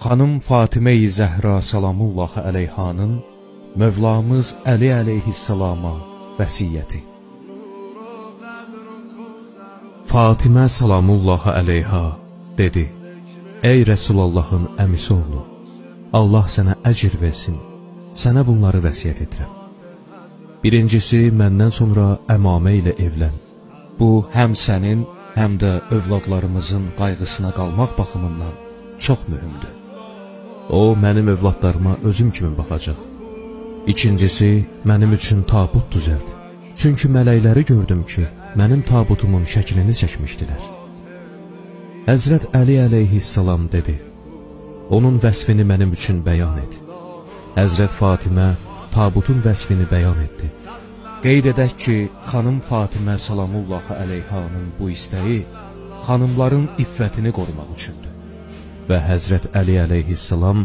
Xanım Fatimə-i Zəhra salamullahi əleyhanın Mövlamız Əli əleyhissalama vəsiyyəti. Fatimə salamullahi əleyha dedi: Ey Rəsulallahın əmisi oğlu, Allah sənə əcr versin, sənə bunları vəsiyyət edirəm. Birincisi, məndən sonra əmamə ilə evlən. Bu, həm sənin, həm də övladlarımızın qayğısına qalmaq baxımından çox mühümdür. O, mənim övladlarıma özüm kimi baxacaq. İkincisi, mənim üçün tabut düzəlt. Çünki mələkləri gördüm ki, mənim tabutumun şəklini çəkmişdilər. Həzrət Əli əleyhissalam dedi: Onun vəsfini mənim üçün bəyan et. Həzrət Fatimə tabutun vəsfini bəyan etdi. Qeyd edək ki, xanım Fatimə salamullahi əleyhanın bu istəyi xanımların iffətini qorumaq üçündür. Və Həzrət Əli əleyhissalam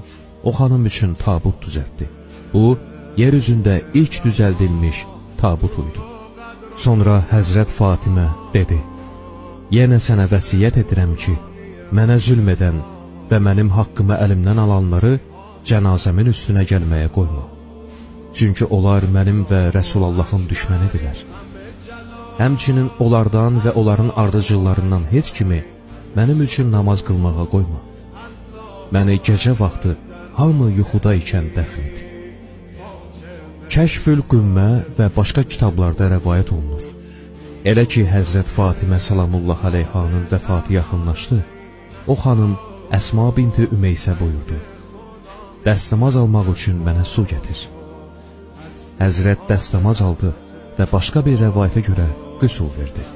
o xanım üçün tabut düzəltdi. Bu, yer üzündə ilk düzəldilmiş tabut uydu. Sonra Həzrət Fatimə dedi: Yenə sənə vəsiyyət edirəm ki, mənə zülm edən və mənim haqqımı əlimdən alanları cənazəmin üstünə gəlməyə qoyma. Çünki onlar mənim və Rəsulallahın düşmənidirlər. Həmçinin onlardan və onların ardıcıllarından heç kimi mənim üçün namaz qılmağa qoyma. Məni gecə vaxtı hamı yuxuda ikən dəfn et. Kəşfül Qümmə və başqa kitablarda rəvayət olunur. Elə ki, Həzrət Fatimə salamullahi əleyhanın vəfatı yaxınlaşdı, o xanım Əsma binti Ümeysə buyurdu: Dəstəmaz almaq üçün mənə su gətir. Həzrət dəstəmaz aldı və başqa bir rəvayətə görə qüsul verdi.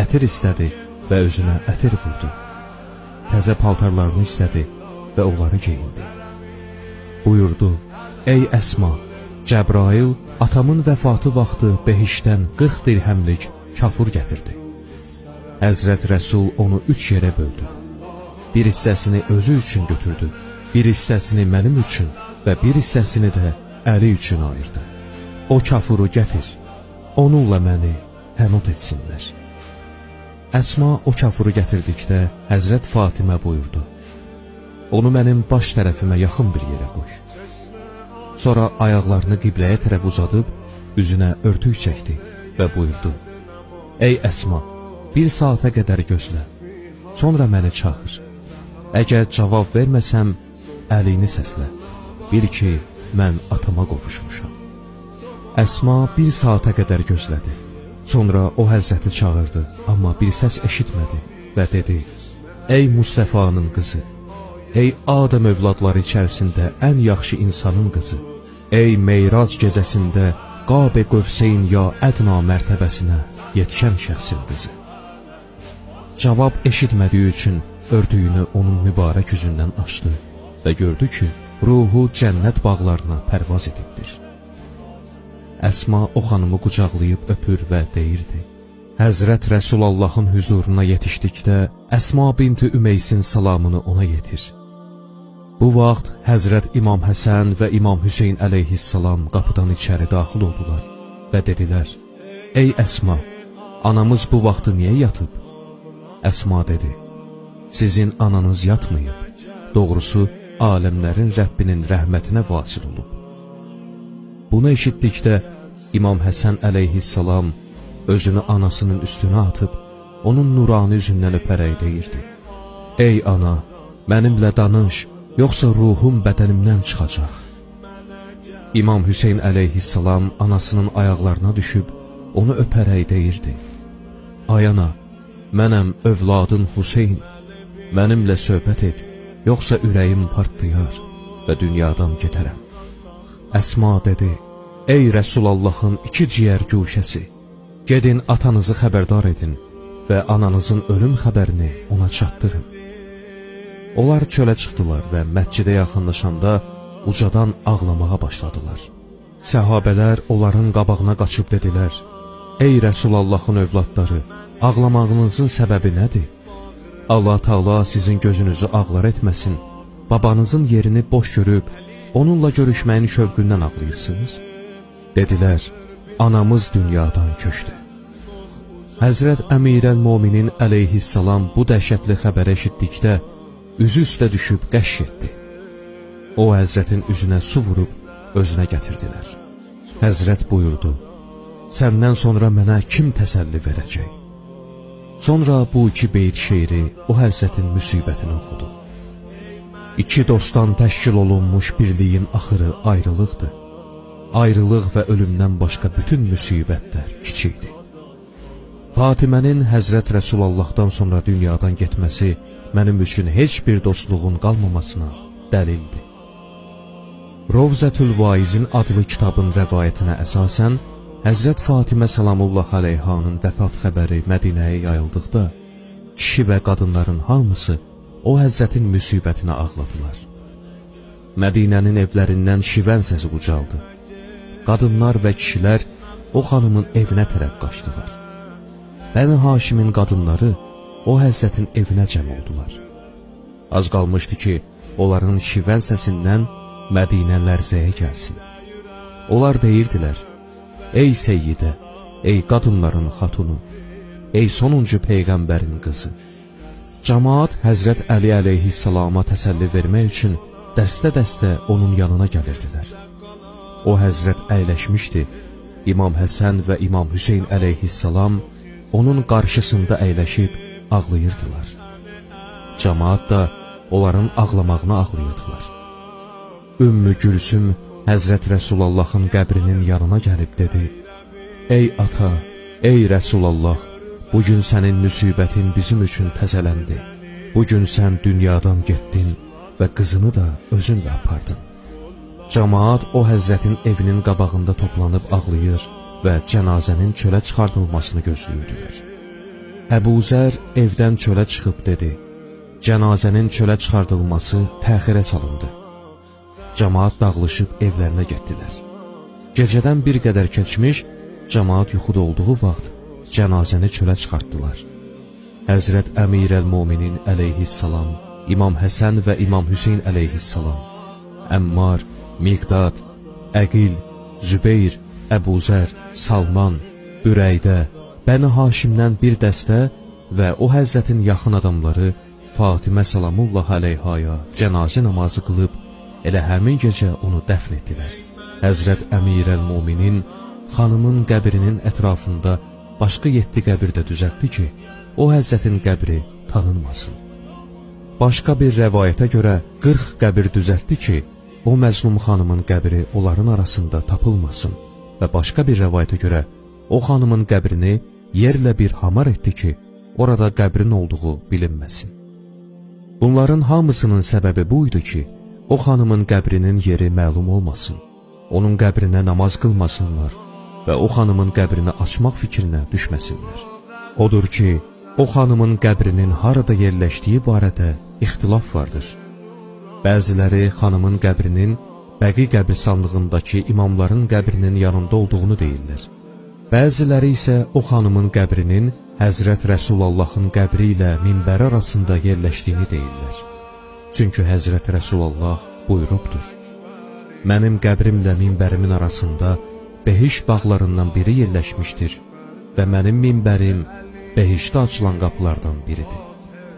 Ətir istədi və özünə ətir vurdu. Təzə paltarlarını istədi və onları geyindi. Buyurdu: Ey Əsma, Cəbrail atamın vəfatı vaxtı behişdən 40 dirhəmlik kafur gətirdi. Həzrət Rəsul onu 3 yerə böldü. Bir hissəsini özü üçün götürdü, bir hissəsini mənim üçün və bir hissəsini də Əli üçün ayırdı. O kafuru gətir, onunla məni hənut etsinlər. Əsma o kafuru gətirdikdə Həzrət Fatimə buyurdu: Onu mənim baş tərəfimə yaxın bir yerə qoy. Sonra ayaqlarını qibləyə tərəf uzadıb, üzünə örtük çəkdi və buyurdu: Ey Əsma, bir saata qədər gözlə, sonra məni çağır. Əgər cavab verməsəm, Əlini səslə, bil ki, mən atama qovuşmuşam. Əsma bir saata qədər gözlədi. Sonra o Həzrəti çağırdı, amma bir səs eşitmədi və dedi: Ey Mustəfanın qızı, ey Adəm övladları içərisində ən yaxşı insanın qızı, ey Meyrac gecəsində Qab-ı Qövseyn ya ədna mərtəbəsinə yetişən şəxsin qızı. Cavab eşitmədiyi üçün örtüyünü onun mübarək üzündən açdı və gördü ki, ruhu cənnət bağlarına pərvaz edibdir. Əsma o xanımı qucaqlayıb öpür və deyirdi: Həzrət Rəsulallahın huzuruna yetişdikdə Əsma binti Ümeysin salamını ona yetir. Bu vaxt Həzrət İmam Həsən və İmam Hüseyn əleyhissalam qapıdan içəri daxil oldular və dedilər: Ey Əsma, anamız bu vaxtı niyə yatıb? Əsma dedi: Sizin ananız yatmayıb, doğrusu aləmlərin Rəbbinin rəhmətinə vasil olub. Bunu eşitdikdə İmam Həsən əleyhissalam özünü anasının üstünə atıb, onun nurani üzündən öpərək deyirdi: Ey ana, mənimlə danış, yoxsa ruhum bədənimdən çıxacaq. İmam Hüseyn əleyhissalam anasının ayaqlarına düşüb, onu öpərək deyirdi: Ay ana, mənəm övladın Hüseyn, mənimlə söhbət et, yoxsa ürəyim partlayar və dünyadan gedərəm. Əsma dedi: Ey Rəsulallahın 2 ciyər güşəsi, gedin atanızı xəbərdar edin və ananızın ölüm xəbərini ona çatdırın. Onlar çölə çıxdılar və məscidə yaxınlaşanda ucadan ağlamağa başladılar. Səhabələr onların qabağına qaçıb dedilər: Ey Rəsulallahın övladları, ağlamağınızın səbəbi nədir? Allah Taala sizin gözünüzü ağlar etməsin, babanızın yerini boş görüb, onunla görüşməyin şövqündən ağlayırsınız. Dedilər: Anamız dünyadan köçdü. Həzrət Əmirəl-Mominin əleyhissalam bu dəhşətli xəbəri eşitdikdə üzü üstə düşüb qəşş etdi. O Həzrətin üzünə su vurub özünə gətirdilər. Həzrət buyurdu: "Səndən sonra mənə kim təsəlli verəcək?" Sonra bu iki beyt şeiri o Həzrətin müsibətini oxudu. İki dostdan təşkil olunmuş birliyin axırı ayrılıqdır. Ayrılıq və ölümdən başqa bütün müsibətlər kiçikdir. Fatimənin Həzrət Rəsulallahdan sonra dünyadan getməsi mənim üçün heç bir dostluğun qalmamasına dəlildir. Rovzətül Vaizin adlı kitabın rəvayətinə əsasən, Həzrət Fatimə salamullah aleyhanın vəfat xəbəri Mədinəyə yayıldıqda, kişi və qadınların hamısı o Həzrətin müsibətinə ağladılar. Mədinənin evlərindən şivən səsi ucaldı. Qadınlar və kişilər o xanımın evinə tərəf qaçdılar. Bəni Haşimin qadınları o Həzrətin evinə cəm oldular. Az qalmışdı ki, onların şivən səsindən Mədinə lərzəyə gəlsin. Onlar deyirdilər: "Ey Seyyidə, ey qadınların xatunu, ey sonuncu Peyğəmbərin qızı." Cəmaat Həzrət Əli əleyhissalama təsəlli vermək üçün dəstə-dəstə onun yanına gəlirdilər. O Həzrət əyləşmişdi. İmam Həsən və İmam Hüseyn əleyhissalam onun qarşısında əyləşib ağlayırdılar. Cəmaat da onların ağlamağına ağlayırdılar. Ümmü Gülsüm Həzrət Rəsulallahın qəbrinin yanına gəlib dedi: "Ey ata, ey Rəsulallah, bugün sənin müsibətin bizim üçün təzələndi. Bugün sən dünyadan getdin və qızını da özünlə apardın." Cəmaat o Həzrətin evinin qabağında toplanıb ağlayır və cənazənin çölə çıxardılmasını gözləyirdilər. Əbu Zər evdən çölə çıxıb dedi: "Cənazənin çölə çıxardılması təxirə salındı." Cəmaat dağılışıb evlərinə getdilər. Gecədən bir qədər keçmiş, cəmaat yuxuda olduğu vaxt cənazəni çölə çıxartdılar. Həzrət Əmirəl-Müminin əleyhissalam, İmam Həsən və İmam Hüseyn əleyhissalam, Əmmar, Miqdad, Əqil, Zübeyr, Əbu Zər, Salman, Bürəydə, Bəni Haşimdən bir dəstə və o Həzrətin yaxın adamları Fatimə salamullah aleyhaya cənazə namazı qılıb, elə həmin gecə onu dəfn etdilər. Həzrət Əmirəl-Müminin xanımın qəbrinin ətrafında başqa 7 qəbir də düzəltdi ki, o Həzrətin qəbri tanınmasın. Başqa bir rəvayətə görə 40 qəbir düzəltdi ki, o məzlum xanımın qəbri onların arasında tapılmasın və başqa bir rəvayətə görə o xanımın qəbrini yerlə bir hamar etdi ki, orada qəbrin olduğu bilinməsin. Bunların hamısının səbəbi buydu ki, o xanımın qəbrinin yeri məlum olmasın, onun qəbrinə namaz qılmasınlar və o xanımın qəbrini açmaq fikrinə düşməsinlər. Odur ki, o xanımın qəbrinin harada yerləşdiyi barədə ixtilaf vardır. Bəziləri xanımın qəbrinin Bəqi qəbirstanlığındakı imamların qəbrinin yanında olduğunu deyirlər. Bəziləri isə o xanımın qəbrinin Həzrət Rəsulallahın qəbri ilə minbər arasında yerləşdiyini deyirlər. Çünki Həzrət Rəsulallah buyurubdur: "Mənim qəbrimlə minbərimin arasında behiş bağlarından biri yerləşmişdir və mənim minbərim behişdə açılan qapılardan biridir."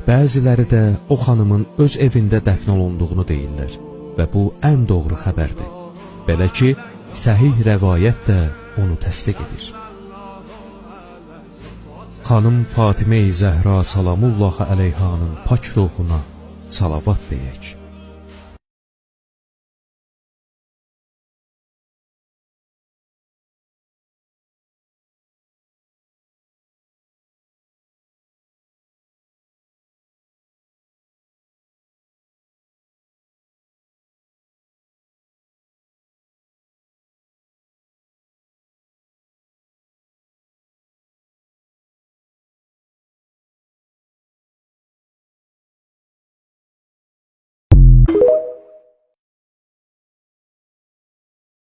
Bəziləri də o xanımın öz evində dəfn olunduğunu deyirlər və bu ən doğru xəbərdir. Belə ki, səhih rəvayət də onu təsdiq edir. Xanım Fatimə-i Zəhra salamullah aleyhanın pak ruhuna salavat deyək.